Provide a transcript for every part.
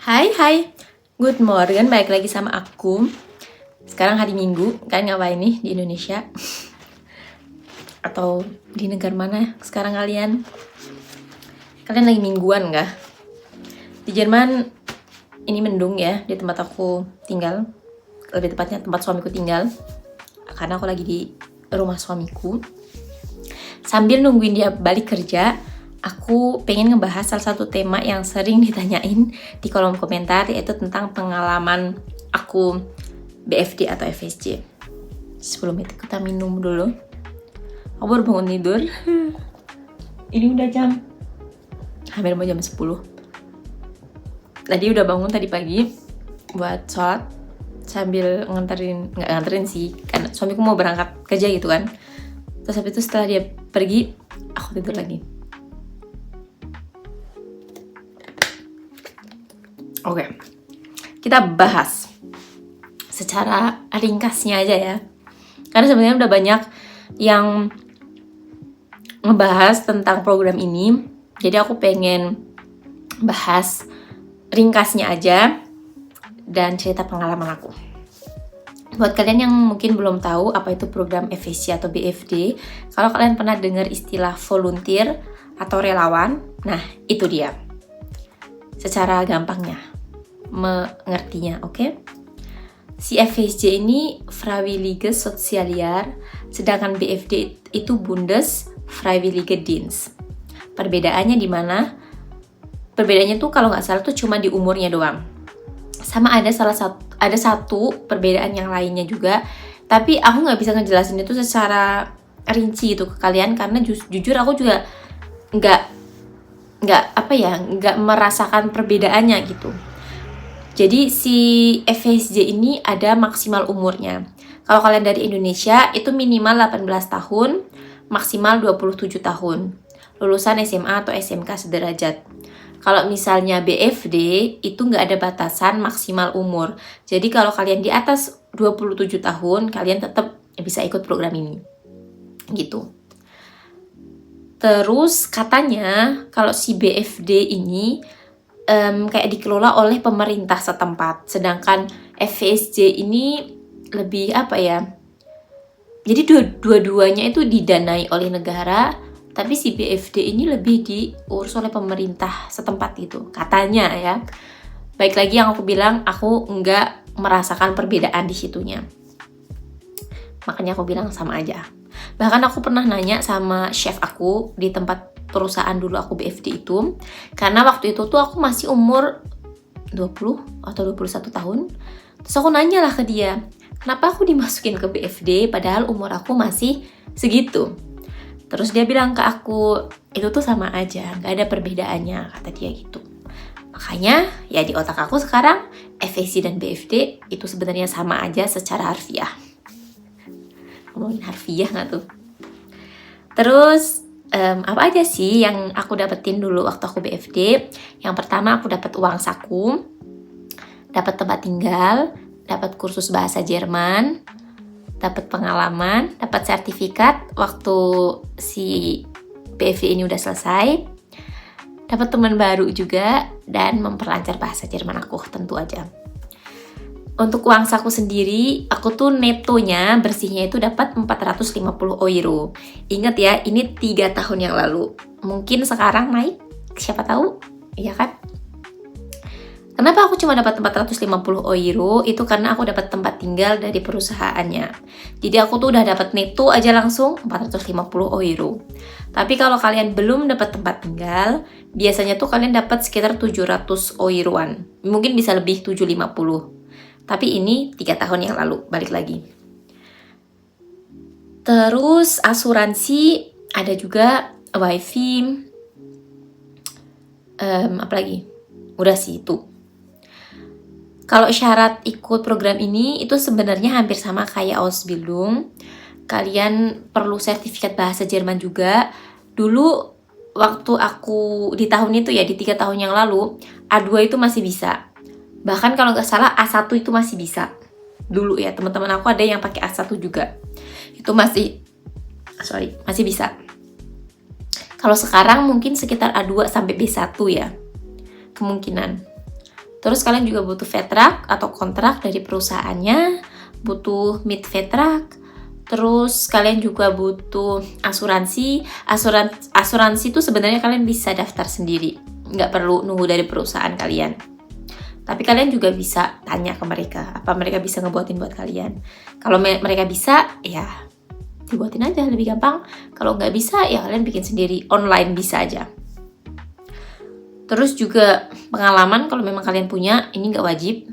Hai, good morning, balik lagi sama aku. Sekarang hari Minggu, kalian ngapain nih di Indonesia? Atau di negara mana sekarang kalian? Kalian lagi mingguan nggak? Di Jerman ini mendung ya, di tempat aku tinggal. Lebih tepatnya tempat suamiku tinggal. Karena aku lagi di rumah suamiku. Sambil nungguin dia balik kerja, aku pengen ngebahas salah satu tema yang sering ditanyain di kolom komentar, yaitu tentang pengalaman aku BFD atau FSJ. Sebelum itu kita minum dulu. Aku baru bangun tidur. Ini udah hampir mau jam 10. Tadi udah bangun tadi pagi buat sholat sambil nggak nganterin sih, karena suamiku mau berangkat kerja gitu kan. Terus habis itu setelah dia pergi, aku tidur lagi. Oke, kita bahas secara ringkasnya aja ya. Karena sebenarnya udah banyak yang ngebahas tentang program ini. Jadi aku pengen bahas ringkasnya aja dan cerita pengalaman aku. Buat kalian yang mungkin belum tahu apa itu program FSJ atau BFD, kalau kalian pernah dengar istilah volunteer atau relawan, nah itu dia. Secara gampangnya mengertinya, oke? Si FSJ ini Freiwillige Sozialjahr, sedangkan BFD itu Bundes Freiwillige Dienst. Perbedaannya di mana? Perbedaannya tuh kalau nggak salah tuh cuma di umurnya doang. Sama ada satu perbedaan yang lainnya juga, tapi aku nggak bisa ngejelasin itu secara rinci gitu ke kalian karena jujur aku juga nggak merasakan perbedaannya gitu. Jadi si FSJ ini ada maksimal umurnya. Kalau kalian dari Indonesia itu minimal 18 tahun, maksimal 27 tahun. Lulusan SMA atau SMK sederajat. Kalau misalnya BFD itu nggak ada batasan maksimal umur. Jadi kalau kalian di atas 27 tahun, kalian tetap bisa ikut program ini. Gitu. Terus katanya kalau si BFD ini kayak dikelola oleh pemerintah setempat, sedangkan FSJ ini lebih jadi dua-duanya itu didanai oleh negara, tapi si BFD ini lebih diurus oleh pemerintah setempat gitu katanya ya. Baik lagi yang aku bilang, aku nggak merasakan perbedaan di situnya, makanya aku bilang sama aja. Bahkan aku pernah nanya sama chef aku di tempat perusahaan dulu aku BFD itu, karena waktu itu tuh aku masih umur 20 atau 21 tahun. Terus aku nanya lah ke dia, kenapa aku dimasukin ke BFD padahal umur aku masih segitu. Terus dia bilang ke aku, itu tuh sama aja, gak ada perbedaannya, kata dia gitu. Makanya ya di otak aku sekarang FSJ dan BFD itu sebenarnya sama aja secara harfiah. Ngomongin harfiah gak tuh? Terus apa aja sih yang aku dapetin dulu waktu aku BFD? Yang pertama aku dapat uang saku, dapat tempat tinggal, dapat kursus bahasa Jerman, dapat pengalaman, dapat sertifikat waktu si BFD ini udah selesai, dapat teman baru juga, dan memperlancar bahasa Jerman aku tentu aja. Untuk uang saku sendiri, aku tuh netonya bersihnya itu dapat 450 euro. Ingat ya, ini 3 tahun yang lalu. Mungkin sekarang naik, siapa tahu, iya kan? Kenapa aku cuma dapat 450 euro? Itu karena aku dapat tempat tinggal dari perusahaannya. Jadi aku tuh udah dapat neto aja langsung 450 euro. Tapi kalau kalian belum dapat tempat tinggal, biasanya tuh kalian dapat sekitar 700 euroan. Mungkin bisa lebih 750. Tapi ini 3 tahun yang lalu, balik lagi. Terus asuransi, ada juga wifi, apa lagi? Udah sih itu. Kalau syarat ikut program ini, itu sebenarnya hampir sama kayak Ausbildung. Kalian perlu sertifikat bahasa Jerman juga. Dulu waktu aku di tahun itu ya, di 3 tahun yang lalu, A2 itu masih bisa. Bahkan kalau nggak salah A1 itu masih bisa. Dulu ya, teman-teman aku ada yang pakai A1 juga. Itu masih bisa. Kalau sekarang mungkin sekitar A2 sampai B1 ya. Kemungkinan. Terus kalian juga butuh vetrak atau kontrak dari perusahaannya, butuh mid vetrak. Terus kalian juga butuh asuransi. Asuransi itu sebenarnya kalian bisa daftar sendiri, nggak perlu nunggu dari perusahaan kalian. Tapi kalian juga bisa tanya ke mereka, apa mereka bisa ngebuatin buat kalian. Kalau mereka bisa, ya dibuatin aja, lebih gampang. Kalau nggak bisa, ya kalian bikin sendiri, online bisa aja. Terus juga pengalaman, kalau memang kalian punya, ini nggak wajib.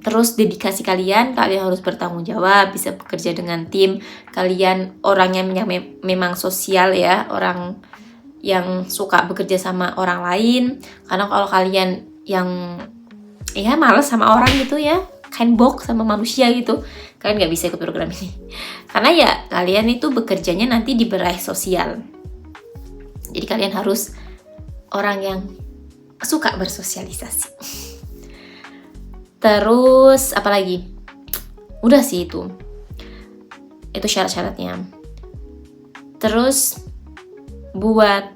Terus dedikasi kalian harus bertanggung jawab, bisa bekerja dengan tim. Kalian orangnya yang memang sosial ya, orang yang suka bekerja sama orang lain. Karena kalau kalian yang ya malas sama orang gitu ya, handbook sama manusia gitu, kalian nggak bisa ikut program ini. Karena ya kalian itu bekerjanya nanti di berai sosial. Jadi kalian harus orang yang suka bersosialisasi. Terus apalagi? Udah sih itu syarat-syaratnya. Terus buat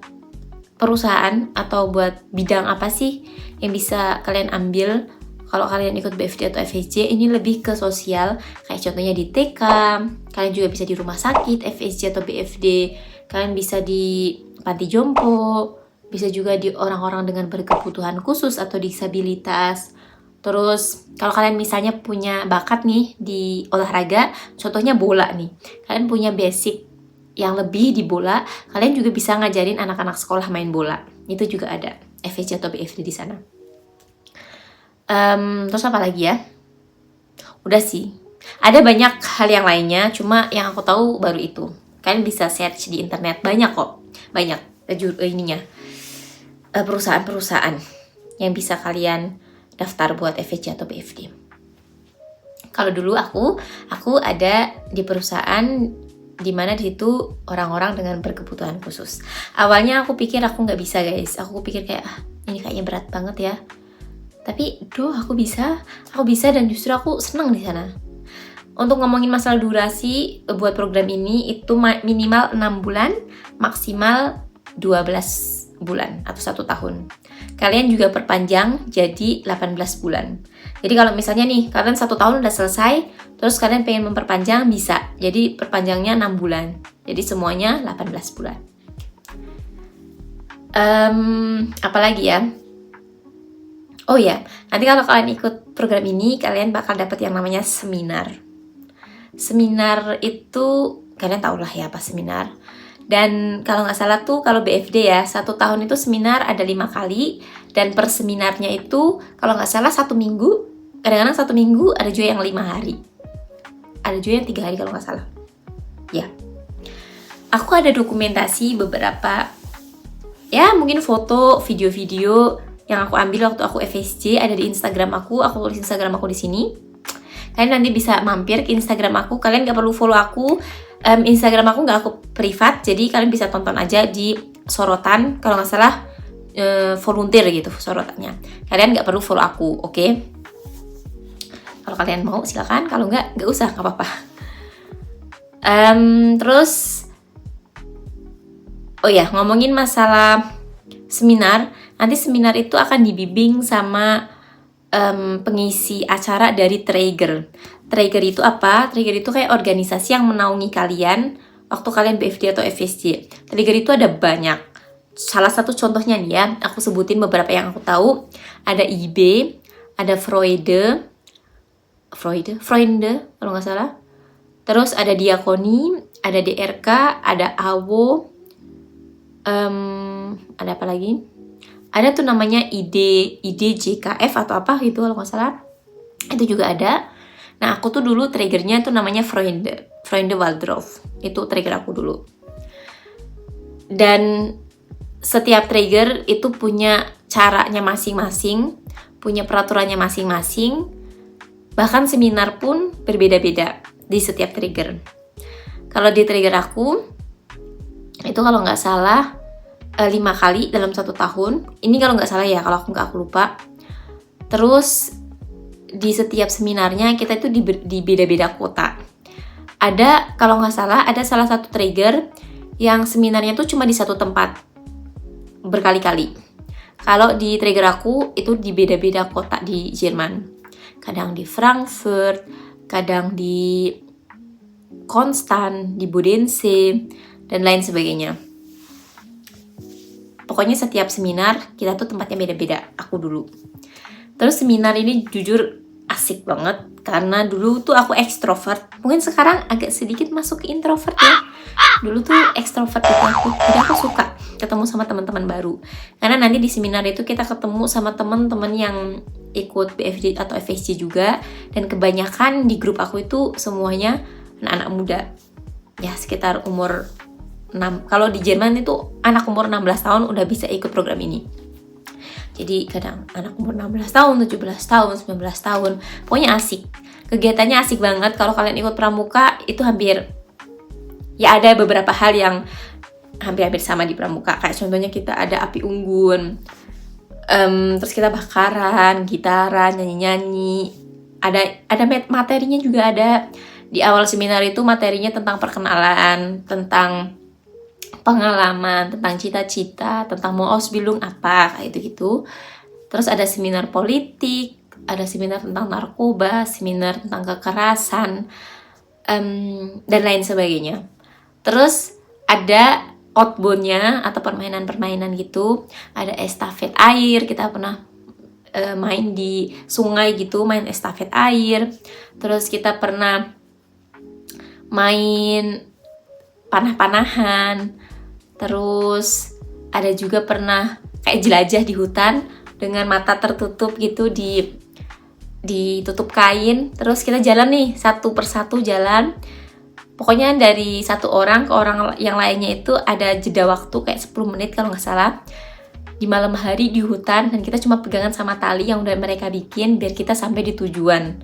perusahaan atau buat bidang apa sih yang bisa kalian ambil kalau kalian ikut BFD atau FSJ? Ini lebih ke sosial, kayak contohnya di TK, kalian juga bisa di rumah sakit FSJ atau BFD, kalian bisa di panti jompo, bisa juga di orang-orang dengan berkebutuhan khusus atau disabilitas. Terus kalau kalian misalnya punya bakat nih di olahraga, contohnya bola nih, kalian punya basic yang lebih di bola, kalian juga bisa ngajarin anak-anak sekolah main bola. Itu juga ada FSJ atau BFD di sana. Terus apa lagi ya? Udah sih. Ada banyak hal yang lainnya, cuma yang aku tahu baru itu. Kalian bisa search di internet, banyak kok. Banyak perusahaan-perusahaan yang bisa kalian daftar buat FSJ atau BFD. Kalau dulu aku ada di perusahaan di mana di situ orang-orang dengan berkebutuhan khusus. Awalnya aku pikir aku nggak bisa guys. Aku pikir kayak ini kayaknya berat banget ya. Tapi aku bisa dan justru aku senang di sana. Untuk ngomongin masalah durasi buat program ini itu minimal 6 bulan, maksimal 12 bulan atau 1 tahun. Kalian juga perpanjang jadi 18 bulan. Jadi kalau misalnya nih kalian 1 tahun udah selesai, terus kalian pengen memperpanjang bisa. Jadi perpanjangnya 6 bulan. Jadi semuanya 18 bulan. Apalagi ya? Oh ya, nanti kalau kalian ikut program ini, kalian bakal dapat yang namanya seminar. Seminar itu kalian tau lah ya apa seminar. Dan kalau nggak salah tuh kalau BFD ya 1 tahun itu seminar ada 5 kali, dan per seminarnya itu kalau nggak salah 1 minggu, kadang-kadang 1 minggu ada juga yang 5 hari, ada juga yang 3 hari kalau nggak salah ya. Aku ada dokumentasi beberapa ya mungkin foto, video-video yang aku ambil waktu aku FSJ, ada di Instagram aku tulis Instagram aku di sini. Kalian nanti bisa mampir ke Instagram aku, kalian nggak perlu follow aku. Instagram aku nggak aku privat, jadi kalian bisa tonton aja di sorotan, kalau nggak salah volunteer gitu sorotannya. Kalian nggak perlu follow aku, oke? Kalau kalian mau silakan, kalau nggak usah, nggak apa-apa. Terus, oh ya, ngomongin masalah seminar, nanti seminar itu akan dibimbing sama pengisi acara dari Trigger. Trigger itu apa? Trigger itu kayak organisasi yang menaungi kalian waktu kalian BFD atau FSJ. Trigger itu ada banyak. Salah satu contohnya nih ya, aku sebutin beberapa yang aku tahu. Ada IB, ada Freunde kalau nggak salah. Terus ada Diakoni, ada DRK, ada AWO, ada apa lagi? Ada tuh namanya IDJKF atau apa gitu kalau nggak salah. Itu juga ada. Nah, aku tuh dulu triggernya tuh namanya Freunde Waldorf. Itu trigger aku dulu. Dan setiap trigger itu punya caranya masing-masing, punya peraturannya masing-masing. Bahkan seminar pun berbeda-beda di setiap trigger. Kalau di trigger aku, itu kalau nggak salah 5 kali dalam 1 tahun. Ini kalau nggak salah ya, kalau aku lupa. Terus di setiap seminarnya kita itu di beda-beda kota. Ada, kalau nggak salah, ada salah satu trigger yang seminarnya tuh cuma di 1 tempat berkali-kali. Kalau di trigger aku itu di beda-beda kota di Jerman. Kadang di Frankfurt, kadang di Konstanz, di Bodense, dan lain sebagainya. Pokoknya setiap seminar kita tuh tempatnya beda-beda, aku dulu. Terus seminar ini jujur asik banget, karena dulu tuh aku ekstrovert. Mungkin sekarang agak sedikit masuk ke introvert ya. Dulu tuh ekstrovert gitu aku, jadi aku suka ketemu sama teman-teman baru. Karena nanti di seminar itu kita ketemu sama teman-teman yang ikut BFD atau FSC juga, dan kebanyakan di grup aku itu semuanya anak-anak muda. Ya sekitar umur 6. Kalau di Jerman itu anak umur 16 tahun udah bisa ikut program ini. Jadi kadang anak umur 16 tahun, 17 tahun, 19 tahun. Pokoknya asik. Kegiatannya asik banget. Kalau kalian ikut pramuka itu hampir, ya ada beberapa hal yang hampir-hampir sama di pramuka. Kayak contohnya kita ada api unggun, terus kita bakaran, gitaran, nyanyi-nyanyi. Ada materinya juga ada. Di awal seminar itu materinya tentang perkenalan, tentang pengalaman, tentang cita-cita, tentang mau Ausbildung apa, kayak gitu. Terus ada seminar politik, ada seminar tentang narkoba, seminar tentang kekerasan, dan lain sebagainya. Terus ada outbound-nya atau permainan-permainan gitu. Ada estafet air, kita pernah main di sungai gitu, main estafet air. Terus kita pernah main panah-panahan. Terus ada juga pernah kayak jelajah di hutan dengan mata tertutup gitu, ditutup kain. Terus kita jalan nih satu persatu jalan. Pokoknya dari satu orang ke orang yang lainnya itu ada jeda waktu kayak 10 menit kalau nggak salah. Di malam hari di hutan, dan kita cuma pegangan sama tali yang udah mereka bikin biar kita sampai di tujuan.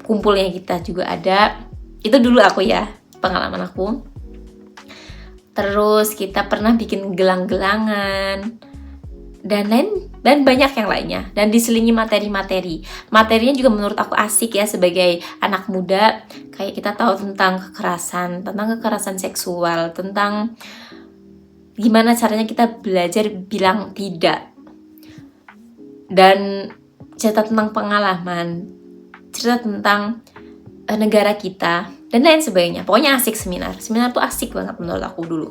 Kumpulnya kita juga ada. Itu dulu aku ya, pengalaman aku. Terus kita pernah bikin gelang-gelangan dan banyak yang lainnya, dan diselingi materi-materi. Materinya juga menurut aku asik ya, sebagai anak muda. Kayak kita tahu tentang kekerasan seksual, tentang gimana caranya kita belajar bilang tidak, dan cerita tentang pengalaman, cerita tentang negara kita, dan lain sebagainya. Pokoknya asik seminar tuh asik banget menurut aku dulu.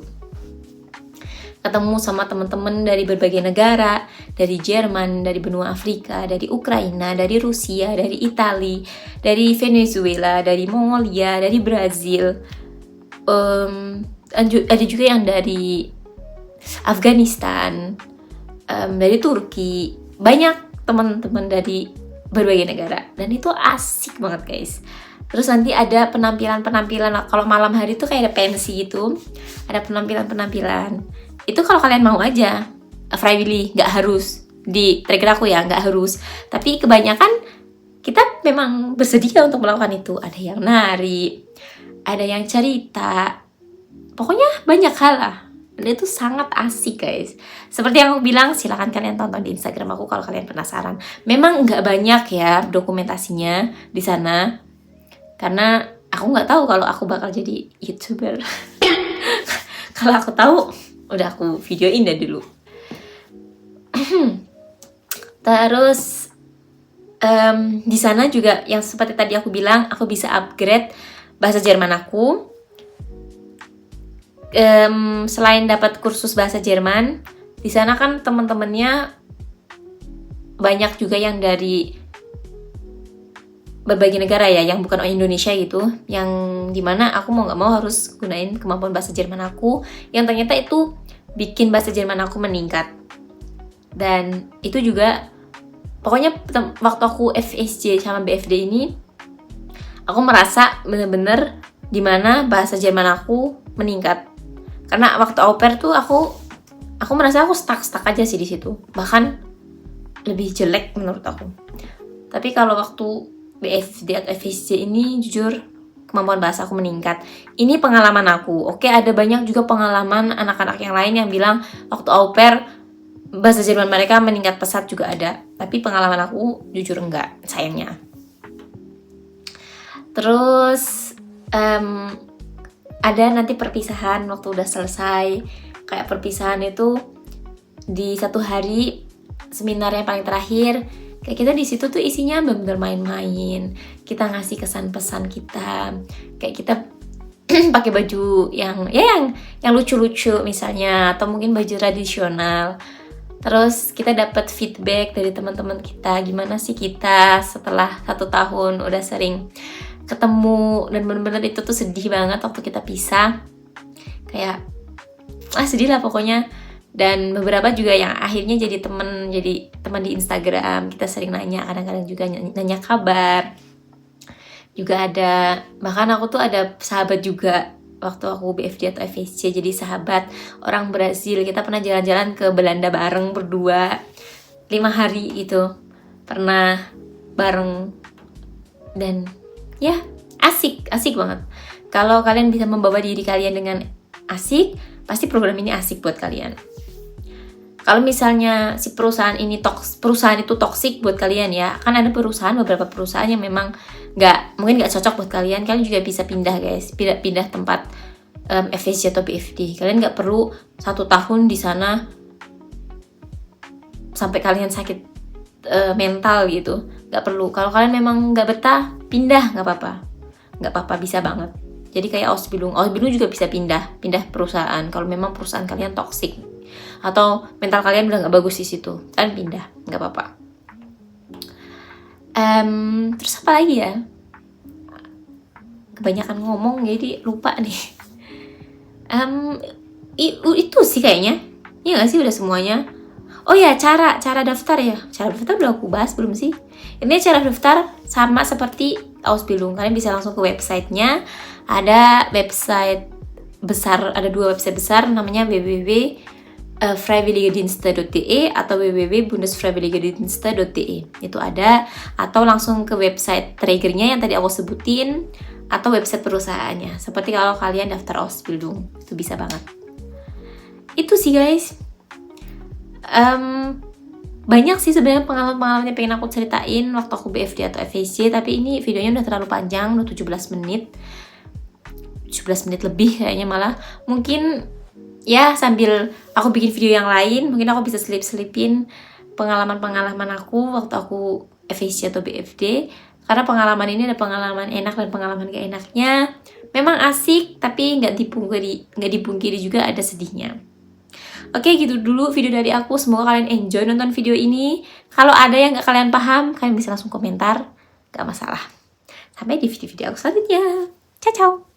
Ketemu sama teman-teman dari berbagai negara, dari Jerman, dari benua Afrika, dari Ukraina, dari Rusia, dari Italia, dari Venezuela, dari Mongolia, dari Brazil, ada juga yang dari Afghanistan, dari Turki. Banyak teman-teman dari berbagai negara, dan itu asik banget guys. Terus nanti ada penampilan-penampilan. Kalau malam hari tuh kayak ada pensi gitu, ada penampilan-penampilan. Itu kalau kalian mau aja, frivilly, nggak harus. Di trigger aku ya, nggak harus. Tapi kebanyakan kita memang bersedia untuk melakukan itu. Ada yang nari, ada yang cerita. Pokoknya banyak hal lah. Dan itu sangat asik guys. Seperti yang aku bilang, silahkan kalian tonton di Instagram aku kalau kalian penasaran. Memang nggak banyak ya dokumentasinya di sana, karena aku nggak tahu kalau aku bakal jadi YouTuber. Kalau aku tahu, udah aku videoin dari dulu. Terus di sana juga yang seperti tadi aku bilang, aku bisa upgrade bahasa Jerman aku. Selain dapat kursus bahasa Jerman, di sana kan teman-temannya banyak juga yang dari berbagai negara ya, yang bukan orang Indonesia gitu, yang dimana aku mau nggak mau harus gunain kemampuan bahasa Jerman aku, yang ternyata itu bikin bahasa Jerman aku meningkat. Dan itu juga pokoknya waktu aku FSJ sama BFD ini, aku merasa bener-bener dimana bahasa Jerman aku meningkat. Karena waktu au pair tuh aku merasa aku stuck aja sih di situ, bahkan lebih jelek menurut aku. Tapi kalau waktu BFD atau FSJ ini jujur kemampuan bahasa aku meningkat. Ini pengalaman aku. Oke, ada banyak juga pengalaman anak-anak yang lain yang bilang waktu au pair bahasa Jerman mereka meningkat pesat juga ada. Tapi pengalaman aku jujur enggak, sayangnya. Terus ada nanti perpisahan waktu udah selesai. Kayak perpisahan itu di satu hari seminar yang paling terakhir, kayak kita di situ tuh isinya bener-bener main-main. Kita ngasih kesan pesan kita, kayak kita pakai baju yang lucu-lucu misalnya, atau mungkin baju tradisional. Terus kita dapat feedback dari teman-teman kita, gimana sih kita setelah 1 tahun udah sering ketemu, dan bener-bener itu tuh sedih banget waktu kita pisah. Kayak sedih lah pokoknya. Dan beberapa juga yang akhirnya jadi teman di Instagram. Kita sering nanya, kadang-kadang juga nanya kabar. Juga ada, bahkan aku tuh ada sahabat juga waktu aku BFD atau FSC, jadi sahabat orang Brazil. Kita pernah jalan-jalan ke Belanda bareng berdua 5 hari gitu, pernah bareng. Dan ya asik banget. Kalau kalian bisa membawa diri kalian dengan asik, pasti program ini asik buat kalian. Kalau misalnya si perusahaan itu toksik buat kalian ya, kan ada beberapa perusahaan yang memang mungkin nggak cocok buat kalian. Kalian juga bisa pindah guys, pindah tempat FSC atau BFD. Kalian nggak perlu 1 tahun di sana sampai kalian sakit mental gitu, nggak perlu. Kalau kalian memang nggak betah, pindah, nggak apa-apa, bisa banget. Jadi kayak Ausbildung juga bisa pindah perusahaan kalau memang perusahaan kalian toksik atau mental kalian udah nggak bagus di situ, kalian pindah, nggak apa-apa. Terus apa lagi ya? Kebanyakan ngomong jadi lupa nih. Itu sih kayaknya. Iya nggak sih, udah semuanya. Oh ya, cara daftar ya. Cara daftar udah aku bahas belum sih? Ini cara daftar sama seperti Ausbildung. Kalian bisa langsung ke websitenya. Ada website besar, ada 2 website besar, namanya www.freiwilligedienste.de atau www.bundesfreiwilligedienste.de. Itu ada, atau langsung ke website triggernya yang tadi aku sebutin, atau website perusahaannya. Seperti kalau kalian daftar Ausbildung, itu bisa banget. Itu sih guys. Banyak sih sebenarnya pengalaman yang pengen aku ceritain waktu aku BFD atau FSC, tapi ini videonya udah terlalu panjang, udah 17 menit lebih kayaknya malah. Mungkin ya sambil aku bikin video yang lain, mungkin aku bisa selipin pengalaman aku waktu aku FSC atau BFD, karena pengalaman ini ada pengalaman enak dan pengalaman gak enaknya. Memang asik, tapi nggak dipungkiri juga ada sedihnya. Oke, gitu dulu video dari aku. Semoga kalian enjoy nonton video ini. Kalau ada yang gak kalian paham, kalian bisa langsung komentar, gak masalah. Sampai di video-video aku selanjutnya. Ciao.